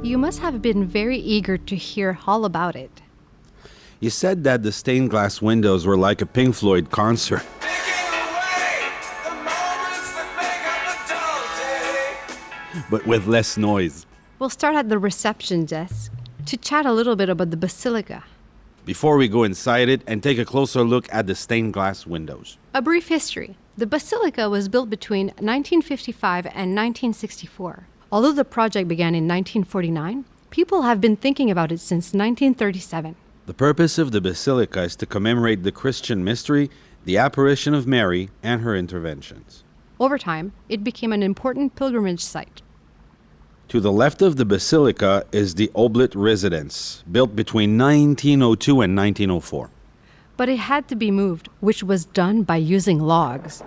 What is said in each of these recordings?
You must have been very eager to hear all about it. You said that the stained glass windows were like a Pink Floyd concert. But with less noise. We'll start at the reception desk to chat a little bit about the Basilica. Before we go inside it and take a closer look at the stained glass windows. A brief history. The Basilica was built between 1955 and 1964. Although the project began in 1949, people have been thinking about it since 1937. The purpose of the Basilica is to commemorate the Christian mystery, the apparition of Mary, and her interventions. Over time, it became an important pilgrimage site. To the left of the Basilica is the Oblate residence, built between 1902 and 1904. But it had to be moved, which was done by using logs.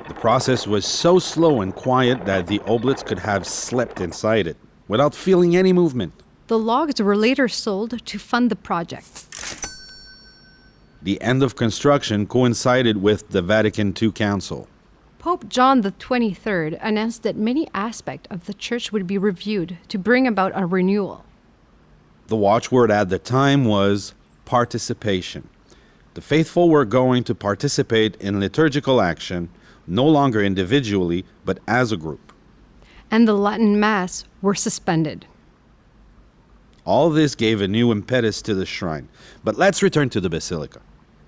The process was so slow and quiet that the Oblates could have slept inside it without feeling any movement. The logs were later sold to fund the project. The end of construction coincided with the Vatican II Council. Pope John XXIII announced that many aspects of the church would be reviewed to bring about a renewal. The watchword at the time was participation. The faithful were going to participate in liturgical action, no longer individually, but as a group. And the Latin Mass were suspended. All this gave a new impetus to the shrine. But let's return to the Basilica.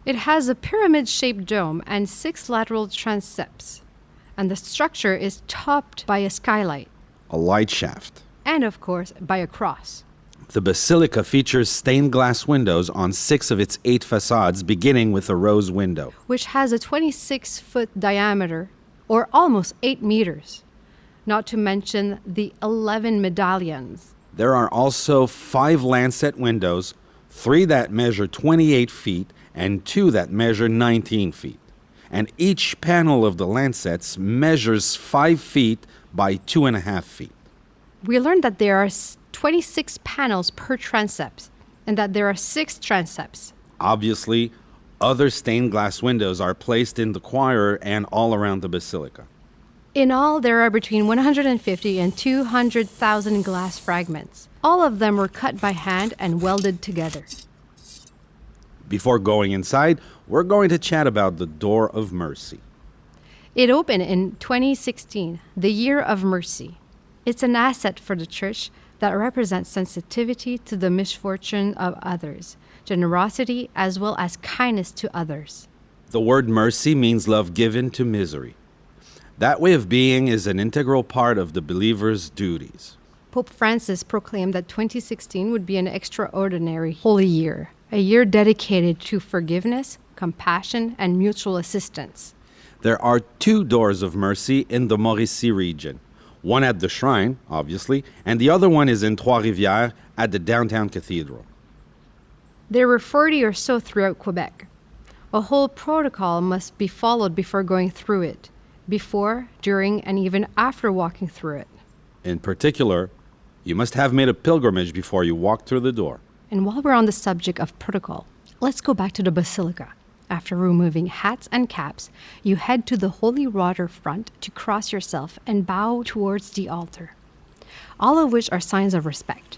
It has a pyramid-shaped dome and 6 lateral transepts, and the structure is topped by a skylight. A light shaft. And, of course, by a cross. The Basilica features stained glass windows on 6 of its 8 facades, beginning with a rose window, which has a 26-foot diameter, or almost 8 meters, not to mention the 11 medallions. There are also 5 lancet windows, 3 that measure 28 feet and 2 that measure 19 feet. And each panel of the lancets measures 5 feet by 2.5 feet. We learned that there are 26 panels per transept and that there are 6 transepts. Obviously, other stained glass windows are placed in the choir and all around the Basilica. In all, there are between 150 and 200,000 glass fragments. All of them were cut by hand and welded together. Before going inside, we're going to chat about the Door of Mercy. It opened in 2016, the Year of Mercy. It's an asset for the church that represents sensitivity to the misfortune of others, generosity as well as kindness to others. The word mercy means love given to misery. That way of being is an integral part of the believer's duties. Pope Francis proclaimed that 2016 would be an extraordinary holy year, a year dedicated to forgiveness, compassion, and mutual assistance. There are 2 doors of mercy in the Mauricie region. One at the shrine, obviously, and the other one is in Trois-Rivières at the downtown cathedral. There were 40 or so throughout Quebec. A whole protocol must be followed before going through it, before, during, and even after walking through it. In particular, you must have made a pilgrimage before you walk through the door. And while we're on the subject of protocol, let's go back to the Basilica. After removing hats and caps, you head to the holy water front to cross yourself and bow towards the altar, all of which are signs of respect.